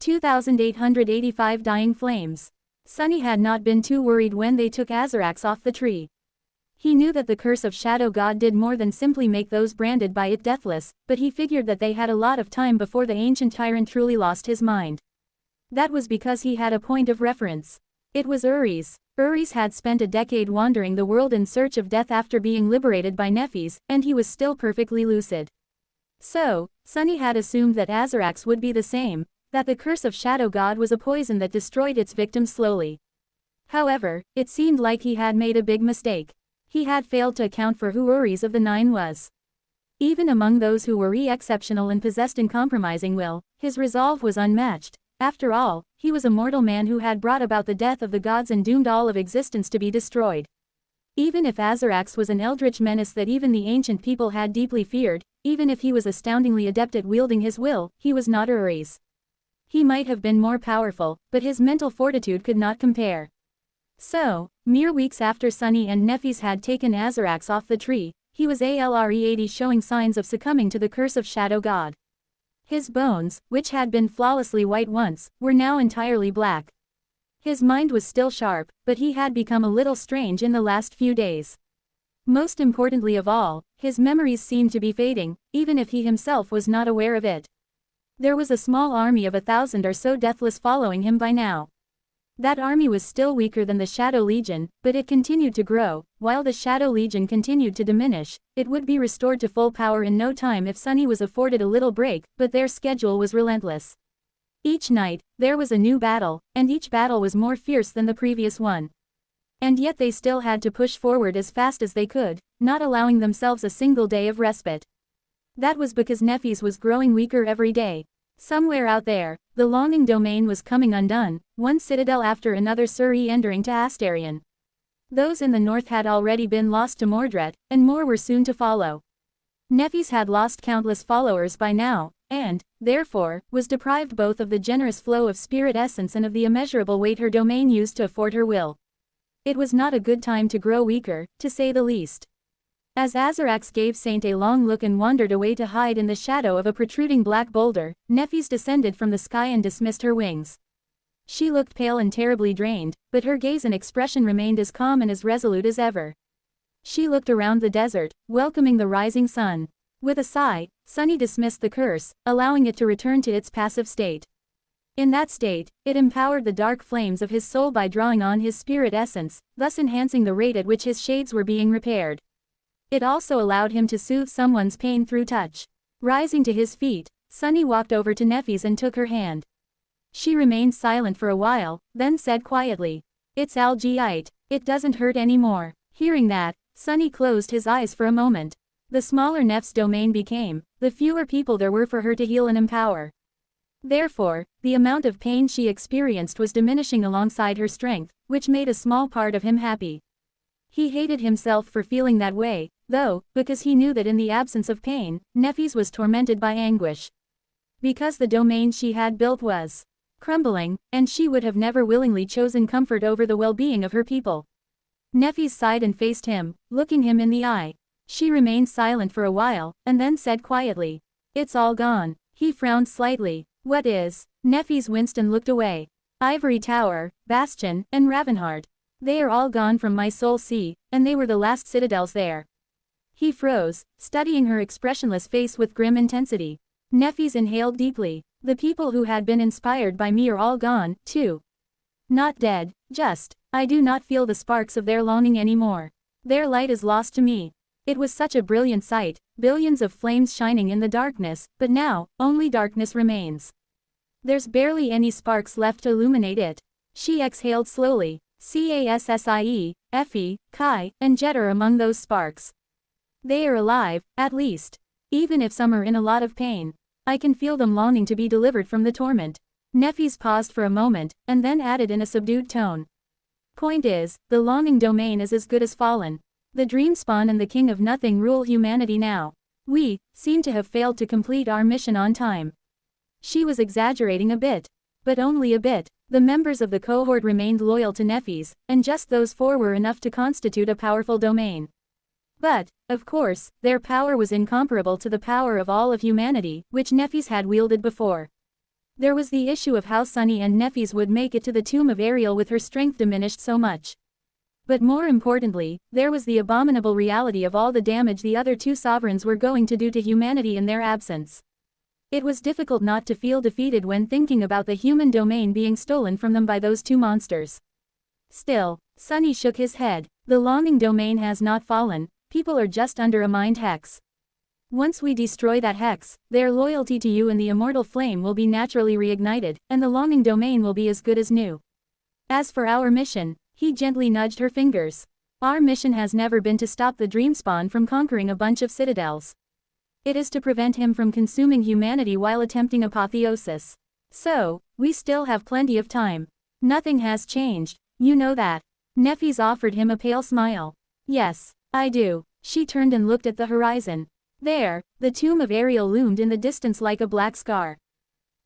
2,885 Dying Flames. Sunny had not been too worried when they took Azarax off the tree. He knew that the curse of Shadow God did more than simply make those branded by it deathless, but he figured that they had a lot of time before the ancient tyrant truly lost his mind. That was because he had a point of reference. It was Uri's. Uri's had spent a decade wandering the world in search of death after being liberated by Nephis, and he was still perfectly lucid. So, Sunny had assumed that Azarax would be the same, that the curse of Shadow God was a poison that destroyed its victims slowly. However, it seemed like he had made a big mistake. He had failed to account for who Uri's of the nine was. Even among those who were exceptional and possessed uncompromising will, his resolve was unmatched. After all, he was a mortal man who had brought about the death of the gods and doomed all of existence to be destroyed. Even if Azarax was an eldritch menace that even the ancient people had deeply feared, even if he was astoundingly adept at wielding his will, he was not Uri's. He might have been more powerful, but his mental fortitude could not compare. So, mere weeks after Sunny and Nephis had taken Azarax off the tree, he was already showing signs of succumbing to the curse of Shadow God. His bones, which had been flawlessly white once, were now entirely black. His mind was still sharp, but he had become a little strange in the last few days. Most importantly of all, his memories seemed to be fading, even if he himself was not aware of it. There was a small army of 1,000 or so deathless following him by now. That army was still weaker than the Shadow Legion, but it continued to grow. While the Shadow Legion continued to diminish, it would be restored to full power in no time if Sunny was afforded a little break, but their schedule was relentless. Each night, there was a new battle, and each battle was more fierce than the previous one. And yet they still had to push forward as fast as they could, not allowing themselves a single day of respite. That was because Nephis was growing weaker every day. Somewhere out there, the longing domain was coming undone, one citadel after another surrendering to Astarion. Those in the north had already been lost to Mordred, and more were soon to follow. Nephis had lost countless followers by now, and, therefore, was deprived both of the generous flow of spirit essence and of the immeasurable weight her domain used to afford her will. It was not a good time to grow weaker, to say the least. As Azarax gave Saint a long look and wandered away to hide in the shadow of a protruding black boulder, Nephis descended from the sky and dismissed her wings. She looked pale and terribly drained, but her gaze and expression remained as calm and as resolute as ever. She looked around the desert, welcoming the rising sun. With a sigh, Sunny dismissed the curse, allowing it to return to its passive state. In that state, it empowered the dark flames of his soul by drawing on his spirit essence, thus enhancing the rate at which his shades were being repaired. It also allowed him to soothe someone's pain through touch. Rising to his feet, Sunny walked over to Nephis and took her hand. She remained silent for a while, then said quietly, "It's Algiite. It doesn't hurt anymore." Hearing that, Sunny closed his eyes for a moment. The smaller Neph's domain became, the fewer people there were for her to heal and empower. Therefore, the amount of pain she experienced was diminishing alongside her strength, which made a small part of him happy. He hated himself for feeling that way, though, because he knew that in the absence of pain, Nephis was tormented by anguish. Because the domain she had built was crumbling, and she would have never willingly chosen comfort over the well-being of her people. Nephis sighed and faced him, looking him in the eye. She remained silent for a while, and then said quietly, "It's all gone." He frowned slightly. "What is?" Nephis winced and looked away. "Ivory Tower, Bastion, and Ravenheart. They are all gone from my soul sea, and they were the last citadels there." He froze, studying her expressionless face with grim intensity. Nephis inhaled deeply. "The people who had been inspired by me are all gone, too. Not dead, just, I do not feel the sparks of their longing anymore. Their light is lost to me." It was such a brilliant sight, billions of flames shining in the darkness, but now, only darkness remains. There's barely any sparks left to illuminate it. She exhaled slowly. Cassie, Effie, Kai, and Jet are among those sparks. They are alive, at least. Even if some are in a lot of pain. I can feel them longing to be delivered from the torment. Nephis paused for a moment, and then added in a subdued tone. Point is, the longing domain is as good as fallen. The Dreamspawn and the King of Nothing rule humanity now. We seem to have failed to complete our mission on time. She was exaggerating a bit. But only a bit. The members of the cohort remained loyal to Nephis, and just those four were enough to constitute a powerful domain. But, of course, their power was incomparable to the power of all of humanity, which Nephis had wielded before. There was the issue of how Sunny and Nephis would make it to the tomb of Ariel with her strength diminished so much. But more importantly, there was the abominable reality of all the damage the other two sovereigns were going to do to humanity in their absence. It was difficult not to feel defeated when thinking about the human domain being stolen from them by those two monsters. Still, Sunny shook his head. The longing domain has not fallen, people are just under a mind hex. Once we destroy that hex, their loyalty to you and the immortal flame will be naturally reignited, and the longing domain will be as good as new. As for our mission, he gently nudged her fingers. Our mission has never been to stop the Dreamspawn from conquering a bunch of citadels. It is to prevent him from consuming humanity while attempting apotheosis. So, we still have plenty of time. Nothing has changed, you know that. Nephis offered him a pale smile. Yes, I do. She turned and looked at the horizon. There, the tomb of Ariel loomed in the distance like a black scar.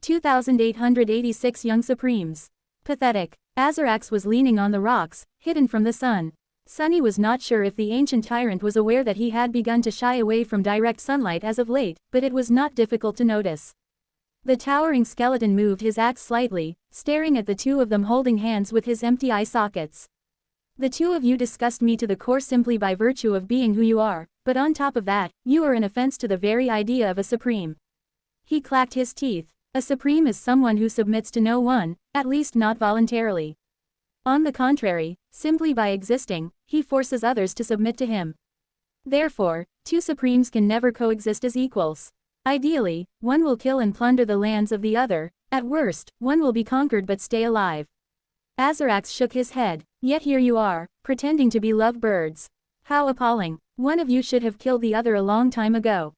2,886 young supremes. Pathetic. Azarax was leaning on the rocks, hidden from the sun. Sunny was not sure if the ancient tyrant was aware that he had begun to shy away from direct sunlight as of late, but it was not difficult to notice. The towering skeleton moved his axe slightly, staring at the two of them holding hands with his empty eye sockets. The two of you disgust me to the core simply by virtue of being who you are, but on top of that, you are an offense to the very idea of a supreme. He clacked his teeth. A supreme is someone who submits to no one, at least not voluntarily. On the contrary, simply by existing, he forces others to submit to him. Therefore, two supremes can never coexist as equals. Ideally, one will kill and plunder the lands of the other, at worst, one will be conquered but stay alive. Azarax shook his head. Yet here you are, pretending to be lovebirds. How appalling. One of you should have killed the other a long time ago.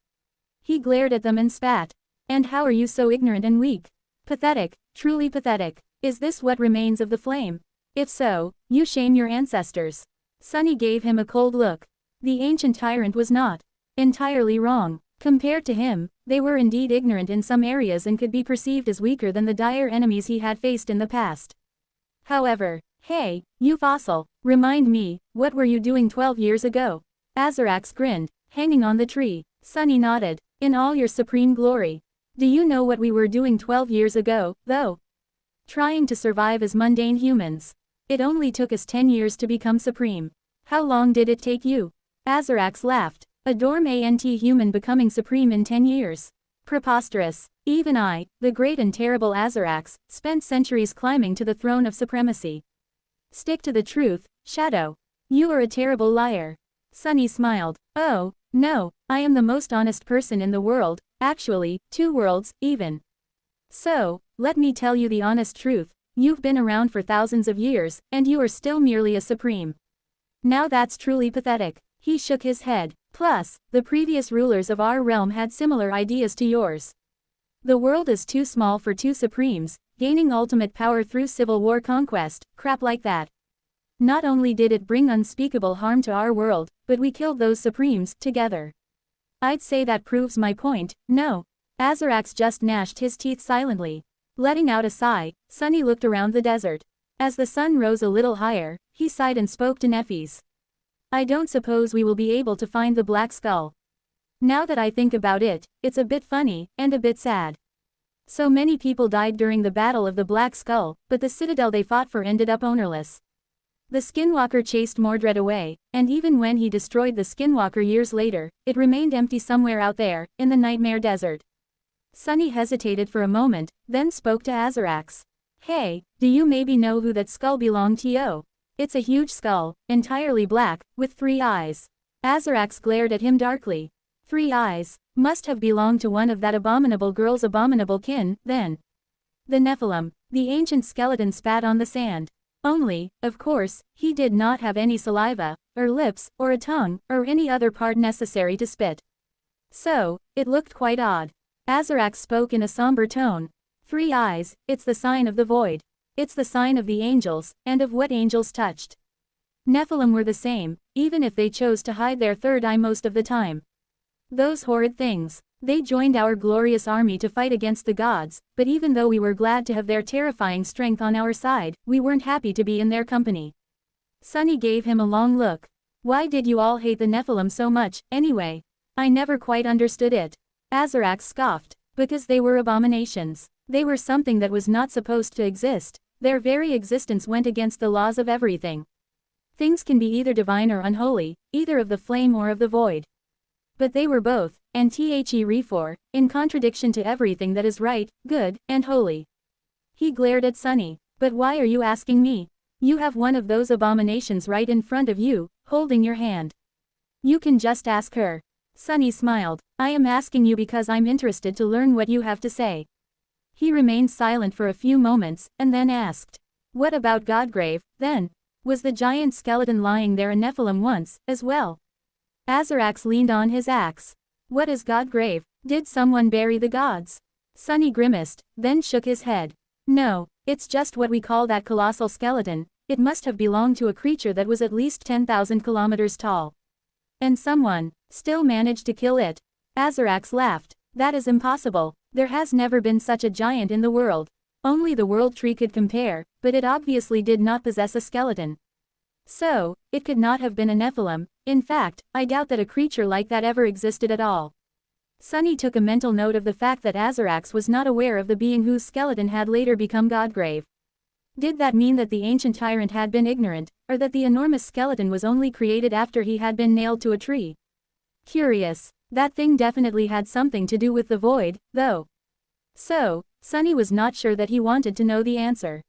He glared at them and spat. And how are you so ignorant and weak? Pathetic, truly pathetic. Is this what remains of the flame? If so, you shame your ancestors. Sunny gave him a cold look. The ancient tyrant was not entirely wrong. Compared to him, they were indeed ignorant in some areas and could be perceived as weaker than the dire enemies he had faced in the past. However, hey, you fossil, remind me, what were you doing 12 years ago? Azarax grinned, hanging on the tree. Sunny nodded. In all your supreme glory. Do you know what we were doing 12 years ago, though? Trying to survive as mundane humans. It only took us 10 years to become supreme. How long did it take you? Azarax laughed. A dormant human becoming supreme in 10 years. Preposterous. Even I, the great and terrible Azarax, spent centuries climbing to the throne of supremacy. Stick to the truth, Shadow. You are a terrible liar. Sunny smiled. Oh, no, I am the most honest person in the world, actually, 2 worlds, even. So, let me tell you the honest truth, you've been around for thousands of years, and you are still merely a supreme. Now that's truly pathetic. He shook his head. Plus, the previous rulers of our realm had similar ideas to yours. The world is too small for 2 supremes, gaining ultimate power through civil war conquest, crap like that. Not only did it bring unspeakable harm to our world, but we killed those supremes, together. I'd say that proves my point, no. Azarax just gnashed his teeth silently. Letting out a sigh, Sunny looked around the desert. As the sun rose a little higher, he sighed and spoke to Nephis. I don't suppose we will be able to find the Black Skull. Now that I think about it, it's a bit funny, and a bit sad. So many people died during the Battle of the Black Skull, but the citadel they fought for ended up ownerless. The Skinwalker chased Mordred away, and even when he destroyed the Skinwalker years later, it remained empty somewhere out there, in the Nightmare Desert. Sunny hesitated for a moment, then spoke to Azarax. Hey, do you maybe know who that skull belonged to? It's a huge skull, entirely black, with 3 eyes. Azarax glared at him darkly. 3 eyes, must have belonged to one of that abominable girl's abominable kin, then. The Nephilim, the ancient skeleton spat on the sand. Only, of course, he did not have any saliva, or lips, or a tongue, or any other part necessary to spit. So, it looked quite odd. Azarax spoke in a somber tone. 3 eyes, it's the sign of the void. It's the sign of the angels, and of what angels touched. Nephilim were the same, even if they chose to hide their 3rd eye most of the time. Those horrid things. They joined our glorious army to fight against the gods, but even though we were glad to have their terrifying strength on our side, we weren't happy to be in their company. Sunny gave him a long look. Why did you all hate the Nephilim so much, anyway? I never quite understood it. Azarax scoffed. Because they were abominations. They were something that was not supposed to exist. Their very existence went against the laws of everything. Things can be either divine or unholy, either of the flame or of the void. But they were both, and therefore, in contradiction to everything that is right, good, and holy. He glared at Sunny. But why are you asking me? You have one of those abominations right in front of you, holding your hand. You can just ask her. Sunny smiled. I am asking you because I'm interested to learn what you have to say. He remained silent for a few moments, and then asked. What about Godgrave, then? Was the giant skeleton lying there a Nephilim once, as well? Azarax leaned on his axe. What is Godgrave? Did someone bury the gods? Sunny grimaced, then shook his head. No, it's just what we call that colossal skeleton. It must have belonged to a creature that was at least 10,000 kilometers tall. And someone still managed to kill it. Azarax laughed. That is impossible. There has never been such a giant in the world. Only the World Tree could compare, but it obviously did not possess a skeleton. So, it could not have been a Nephilim. In fact, I doubt that a creature like that ever existed at all. Sunny took a mental note of the fact that Azarax was not aware of the being whose skeleton had later become Godgrave. Did that mean that the ancient tyrant had been ignorant, or that the enormous skeleton was only created after he had been nailed to a tree? Curious. That thing definitely had something to do with the void, though. So, Sunny was not sure that he wanted to know the answer.